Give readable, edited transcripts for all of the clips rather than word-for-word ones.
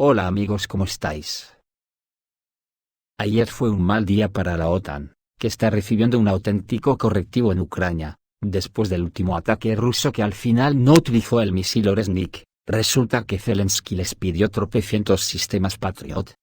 Hola amigos, ¿cómo estáis? Ayer fue un mal día para la OTAN, que está recibiendo un auténtico correctivo en Ucrania, después del último ataque ruso que al final no utilizó el misil Oresnik. Resulta que Zelensky les pidió tropecientos sistemas Patriot.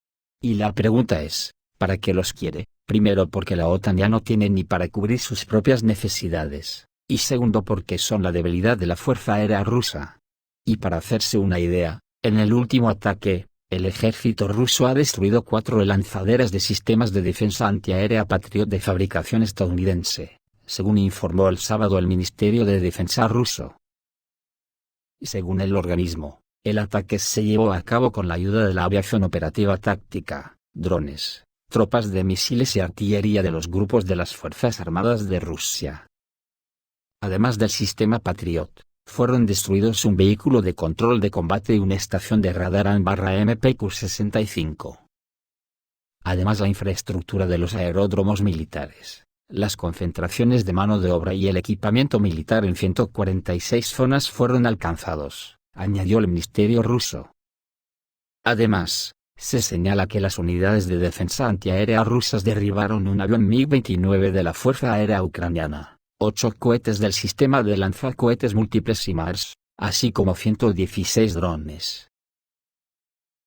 Y la pregunta es, ¿para qué los quiere? Primero porque la OTAN ya no tiene ni para cubrir sus propias necesidades, y segundo porque son la debilidad de la Fuerza Aérea Rusa. Y para hacerse una idea, en el último ataque, el ejército ruso ha destruido 4 lanzaderas de sistemas de defensa antiaérea Patriot de fabricación estadounidense, según informó el sábado el Ministerio de Defensa ruso. Según el organismo, el ataque se llevó a cabo con la ayuda de la aviación operativa táctica, drones, tropas de misiles y artillería de los grupos de las Fuerzas Armadas de Rusia. Además del sistema Patriot, fueron destruidos un vehículo de control de combate y una estación de radar AN/MPQ-65. Además, la infraestructura de los aeródromos militares, las concentraciones de mano de obra y el equipamiento militar en 146 zonas fueron alcanzados, añadió el ministerio ruso. Además, se señala que las unidades de defensa antiaérea rusas derribaron un avión MiG-29 de la Fuerza Aérea Ucraniana, 8 cohetes del sistema de lanzacohetes múltiples HIMARS, así como 116 drones.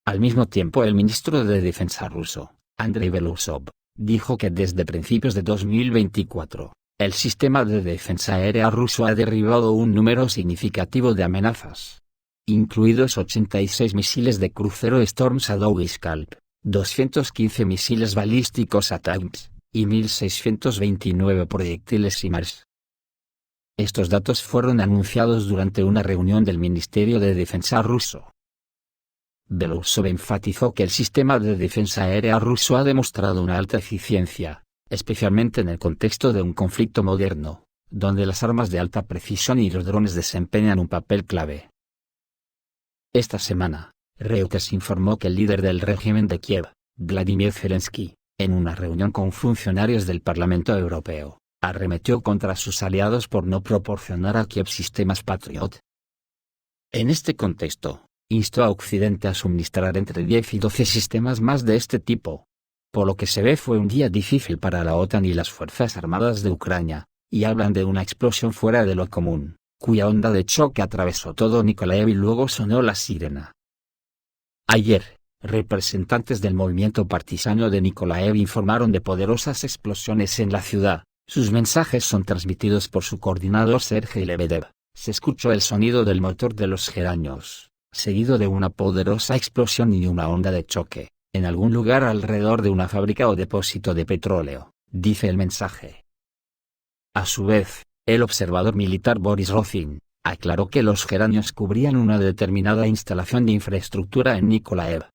Al mismo tiempo, el ministro de Defensa ruso, Andrei Belousov, dijo que desde principios de 2024, el sistema de defensa aérea ruso ha derribado un número significativo de amenazas, incluidos 86 misiles de crucero Storm Shadow y Scalp, 215 misiles balísticos ATACMS, y 1.629 proyectiles HIMARS. Estos datos fueron anunciados durante una reunión del Ministerio de Defensa ruso. Belousov enfatizó que el sistema de defensa aérea ruso ha demostrado una alta eficiencia, especialmente en el contexto de un conflicto moderno, donde las armas de alta precisión y los drones desempeñan un papel clave. Esta semana, Reuters informó que el líder del régimen de Kiev, Vladimir Zelensky, en una reunión con funcionarios del Parlamento Europeo, arremetió contra sus aliados por no proporcionar a Kiev sistemas Patriot. En este contexto, instó a Occidente a suministrar entre 10 y 12 sistemas más de este tipo. Por lo que se ve, fue un día difícil para la OTAN y las Fuerzas Armadas de Ucrania, y hablan de una explosión fuera de lo común, cuya onda de choque atravesó todo Nikolaev y luego sonó la sirena. Ayer, representantes del movimiento partisano de Nikolaev informaron de poderosas explosiones en la ciudad. Sus mensajes son transmitidos por su coordinador Sergei Lebedev. Se escuchó el sonido del motor de los geranios, seguido de una poderosa explosión y una onda de choque, en algún lugar alrededor de una fábrica o depósito de petróleo, dice el mensaje. A su vez, el observador militar Boris Rozin aclaró que los geranios cubrían una determinada instalación de infraestructura en Nikolaev.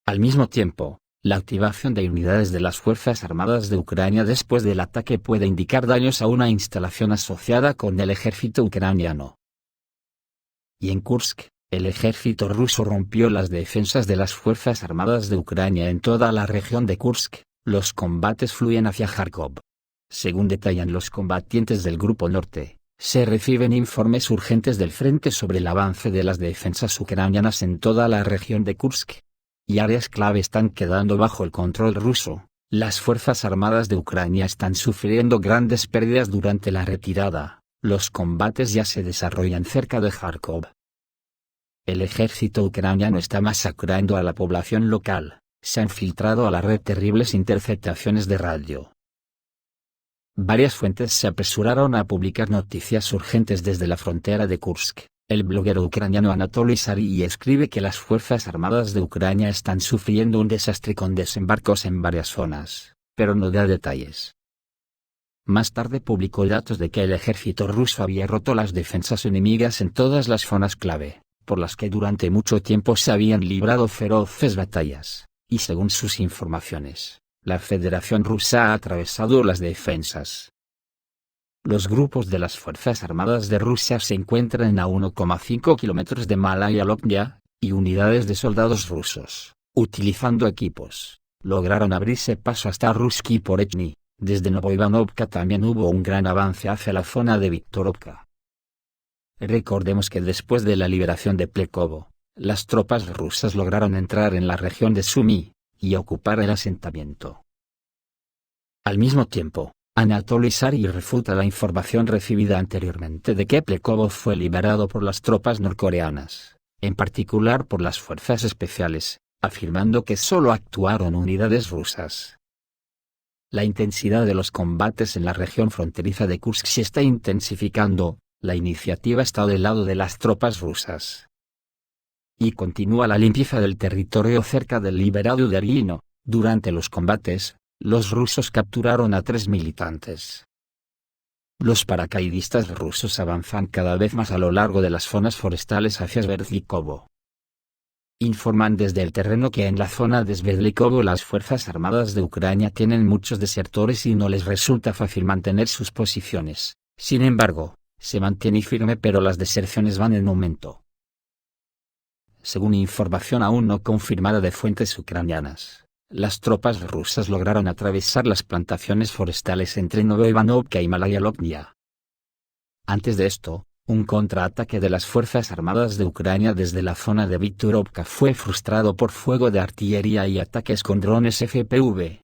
Al mismo tiempo, la activación de unidades de las Fuerzas Armadas de Ucrania después del ataque puede indicar daños a una instalación asociada con el ejército ucraniano. Y en Kursk, el ejército ruso rompió las defensas de las Fuerzas Armadas de Ucrania en toda la región de Kursk. Los combates fluyen hacia Kharkov. Según detallan los combatientes del Grupo Norte, se reciben informes urgentes del frente sobre el avance de las defensas ucranianas en toda la región de Kursk. Y áreas clave están quedando bajo el control ruso. Las Fuerzas Armadas de Ucrania están sufriendo grandes pérdidas durante la retirada. Los combates ya se desarrollan cerca de Kharkov. El ejército ucraniano está masacrando a la población local. Se han filtrado a la red terribles interceptaciones de radio. Varias fuentes se apresuraron a publicar noticias urgentes desde la frontera de Kursk. El bloguero ucraniano Anatoly Sari escribe que las Fuerzas Armadas de Ucrania están sufriendo un desastre con desembarcos en varias zonas, pero no da detalles. Más tarde publicó datos de que el ejército ruso había roto las defensas enemigas en todas las zonas clave, por las que durante mucho tiempo se habían librado feroces batallas, y según sus informaciones, la Federación Rusa ha atravesado las defensas. Los grupos de las Fuerzas Armadas de Rusia se encuentran a 1,5 kilómetros de Malaya Lopnya, y unidades de soldados rusos, utilizando equipos, lograron abrirse paso hasta Ruski Porechny. Desde Novoivanovka también hubo un gran avance hacia la zona de Viktorovka. Recordemos que después de la liberación de Plekovo, las tropas rusas lograron entrar en la región de Sumy y ocupar el asentamiento. Al mismo tiempo, Anatoly Sari refuta la información recibida anteriormente de que Pulkovo fue liberado por las tropas norcoreanas, en particular por las fuerzas especiales, afirmando que solo actuaron unidades rusas. La intensidad de los combates en la región fronteriza de Kursk se está intensificando, la iniciativa está del lado de las tropas rusas. Y continúa la limpieza del territorio cerca del liberado de Arino. Durante los combates, los rusos capturaron a 3 militantes. Los paracaidistas rusos avanzan cada vez más a lo largo de las zonas forestales hacia Sverdlikovo. Informan desde el terreno que en la zona de Sverdlikovo las Fuerzas Armadas de Ucrania tienen muchos desertores y no les resulta fácil mantener sus posiciones. Sin embargo, se mantiene firme pero las deserciones van en aumento. Según información aún no confirmada de fuentes ucranianas, las tropas rusas lograron atravesar las plantaciones forestales entre Novoivanovka y Malaya Lognia. Antes de esto, un contraataque de las Fuerzas Armadas de Ucrania desde la zona de Viktorovka fue frustrado por fuego de artillería y ataques con drones FPV.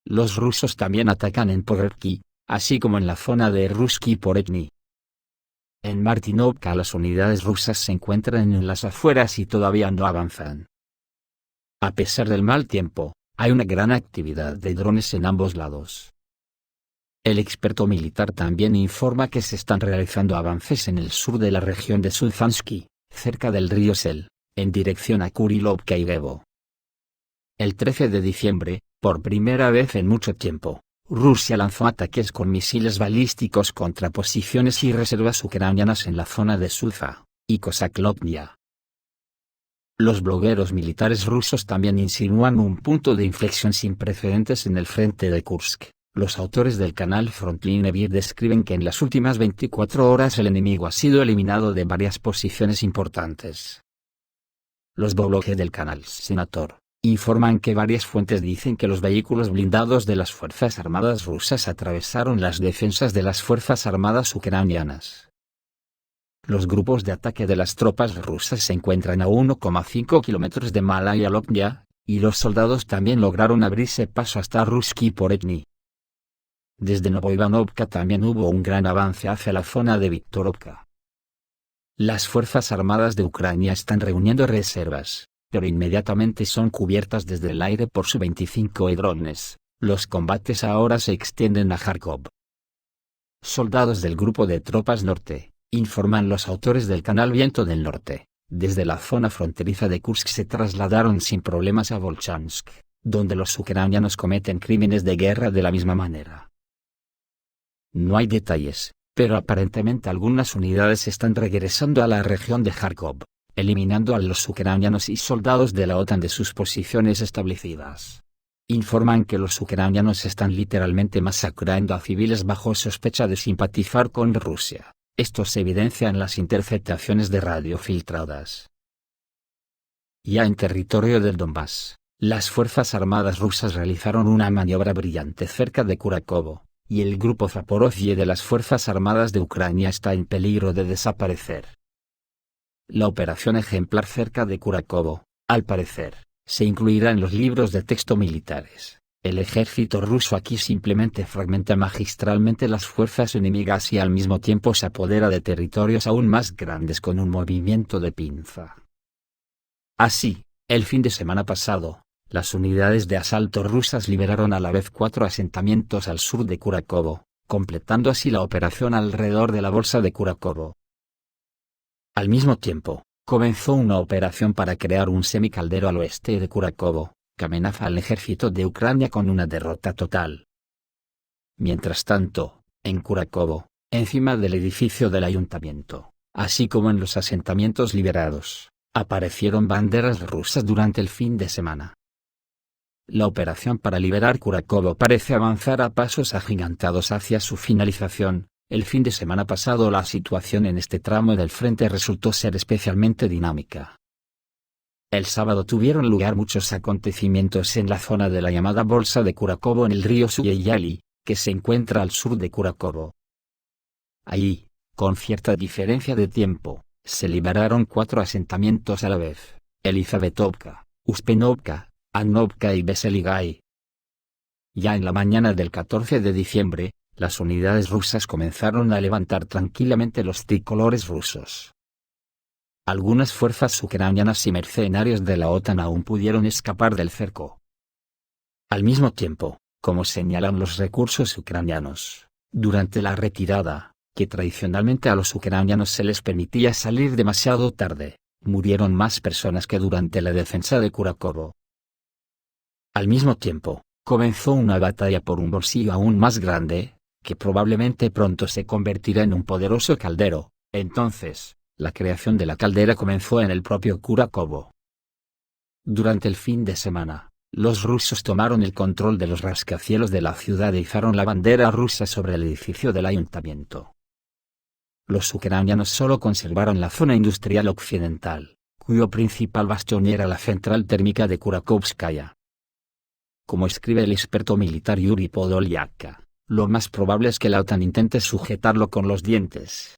Los rusos también atacan en Pogrevki, así como en la zona de Ruski Poretny. En Martinovka las unidades rusas se encuentran en las afueras y todavía no avanzan. A pesar del mal tiempo, hay una gran actividad de drones en ambos lados. El experto militar también informa que se están realizando avances en el sur de la región de Sulfansky, cerca del río Sel, en dirección a Kurilovka y Gevo. El 13 de diciembre, por primera vez en mucho tiempo, Rusia lanzó ataques con misiles balísticos contra posiciones y reservas ucranianas en la zona de Sulfa y Kosaklovnia. Los blogueros militares rusos también insinúan un punto de inflexión sin precedentes en el frente de Kursk. Los autores del canal Frontline Beer describen que en las últimas 24 horas el enemigo ha sido eliminado de varias posiciones importantes. Los blogs del canal Senator informan que varias fuentes dicen que los vehículos blindados de las Fuerzas Armadas rusas atravesaron las defensas de las Fuerzas Armadas ucranianas. Los grupos de ataque de las tropas rusas se encuentran a 1,5 kilómetros de Malaya Lognia, y los soldados también lograron abrirse paso hasta Ruski Poretny. Desde Novoivanovka también hubo un gran avance hacia la zona de Viktorovka. Las Fuerzas Armadas de Ucrania están reuniendo reservas, pero inmediatamente son cubiertas desde el aire por Su-25 y drones. Los combates ahora se extienden a Kharkov. Soldados del Grupo de Tropas Norte, informan los autores del canal Viento del Norte, desde la zona fronteriza de Kursk se trasladaron sin problemas a Volchansk, donde los ucranianos cometen crímenes de guerra de la misma manera. No hay detalles, pero aparentemente algunas unidades están regresando a la región de Kharkov, eliminando a los ucranianos y soldados de la OTAN de sus posiciones establecidas. Informan que los ucranianos están literalmente masacrando a civiles bajo sospecha de simpatizar con Rusia. Esto se evidencia en las interceptaciones de radio filtradas. Ya en territorio del Donbass, las Fuerzas Armadas rusas realizaron una maniobra brillante cerca de Kurakovo, y el grupo Zaporozhye de las Fuerzas Armadas de Ucrania está en peligro de desaparecer. La operación ejemplar cerca de Kurakovo, al parecer, se incluirá en los libros de texto militares. El ejército ruso aquí simplemente fragmenta magistralmente las fuerzas enemigas y al mismo tiempo se apodera de territorios aún más grandes con un movimiento de pinza. Así, el fin de semana pasado, las unidades de asalto rusas liberaron a la vez 4 asentamientos al sur de Kurakovo, completando así la operación alrededor de la bolsa de Kurakovo. Al mismo tiempo, comenzó una operación para crear un semicaldero al oeste de Kurakovo, que amenaza al ejército de Ucrania con una derrota total. Mientras tanto, en Kurakovo, encima del edificio del ayuntamiento, así como en los asentamientos liberados, aparecieron banderas rusas durante el fin de semana. La operación para liberar Kurakovo parece avanzar a pasos agigantados hacia su finalización. El fin de semana pasado la situación en este tramo del frente resultó ser especialmente dinámica. El sábado tuvieron lugar muchos acontecimientos en la zona de la llamada Bolsa de Kurakovo en el río Suyeyali, que se encuentra al sur de Kurakovo. Allí, con cierta diferencia de tiempo, se liberaron 4 asentamientos a la vez: Elizabetovka, Uspenovka, Annovka y Veseligay. Ya en la mañana del 14 de diciembre, las unidades rusas comenzaron a levantar tranquilamente los tricolores rusos. Algunas fuerzas ucranianas y mercenarios de la OTAN aún pudieron escapar del cerco. Al mismo tiempo, como señalan los recursos ucranianos, durante la retirada, que tradicionalmente a los ucranianos se les permitía salir demasiado tarde, murieron más personas que durante la defensa de Kurakovo. Al mismo tiempo, comenzó una batalla por un bolsillo aún más grande, que probablemente pronto se convertirá en un poderoso caldero. Entonces, la creación de la caldera comenzó en el propio Kurakovo. Durante el fin de semana, los rusos tomaron el control de los rascacielos de la ciudad e izaron la bandera rusa sobre el edificio del ayuntamiento. Los ucranianos solo conservaron la zona industrial occidental, cuyo principal bastión era la central térmica de Kurakovskaya. Como escribe el experto militar Yuri Podolyak, lo más probable es que la OTAN intente sujetarlo con los dientes.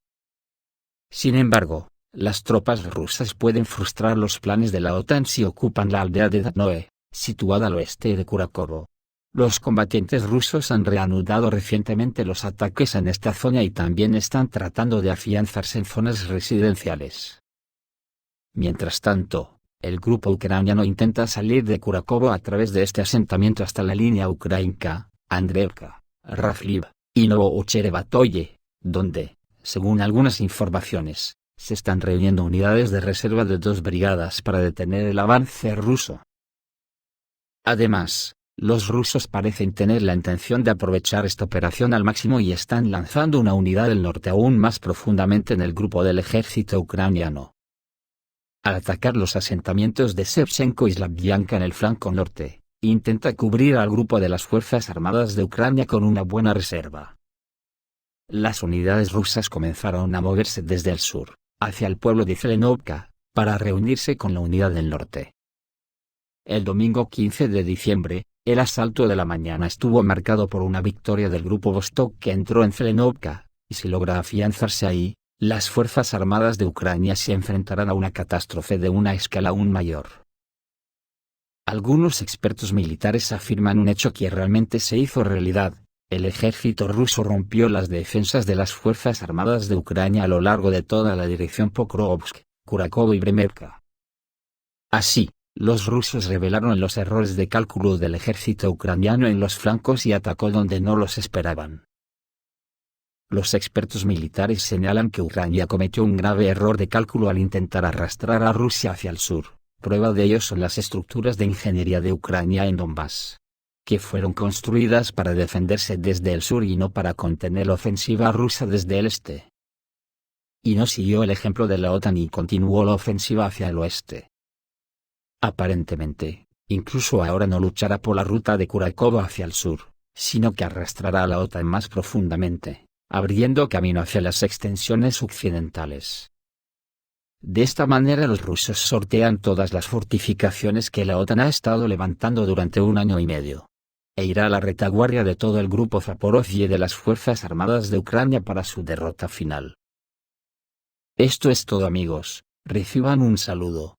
Sin embargo, las tropas rusas pueden frustrar los planes de la OTAN si ocupan la aldea de Danoe, situada al oeste de Kurakovo. Los combatientes rusos han reanudado recientemente los ataques en esta zona y también están tratando de afianzarse en zonas residenciales. Mientras tanto, el grupo ucraniano intenta salir de Kurakovo a través de este asentamiento hasta la línea ucrainca, Andreevka, Rafliv, y Novocherevatoye, donde, según algunas informaciones, se están reuniendo unidades de reserva de 2 brigadas para detener el avance ruso. Además, los rusos parecen tener la intención de aprovechar esta operación al máximo y están lanzando una unidad del norte aún más profundamente en el grupo del ejército ucraniano. Al atacar los asentamientos de Shevchenko y Slavyanka en el flanco norte, intenta cubrir al grupo de las Fuerzas Armadas de Ucrania con una buena reserva. Las unidades rusas comenzaron a moverse desde el sur, hacia el pueblo de Zelenovka, para reunirse con la unidad del norte. El domingo 15 de diciembre, el asalto de la mañana estuvo marcado por una victoria del grupo Vostok que entró en Zelenovka, y si logra afianzarse ahí, las Fuerzas Armadas de Ucrania se enfrentarán a una catástrofe de una escala aún mayor. Algunos expertos militares afirman un hecho que realmente se hizo realidad: el ejército ruso rompió las defensas de las Fuerzas Armadas de Ucrania a lo largo de toda la dirección Pokrovsk, Kurakovo y Bremerka. Así, los rusos revelaron los errores de cálculo del ejército ucraniano en los flancos y atacó donde no los esperaban. Los expertos militares señalan que Ucrania cometió un grave error de cálculo al intentar arrastrar a Rusia hacia el sur. Prueba de ello son las estructuras de ingeniería de Ucrania en Donbass, que fueron construidas para defenderse desde el sur y no para contener la ofensiva rusa desde el este. Y no siguió el ejemplo de la OTAN y continuó la ofensiva hacia el oeste. Aparentemente, incluso ahora no luchará por la ruta de Kurakovo hacia el sur, sino que arrastrará a la OTAN más profundamente, abriendo camino hacia las extensiones occidentales. De esta manera los rusos sortean todas las fortificaciones que la OTAN ha estado levantando durante 1 año y medio, e irá a la retaguardia de todo el grupo Zaporozhye de las Fuerzas Armadas de Ucrania para su derrota final. Esto es todo, amigos, reciban un saludo.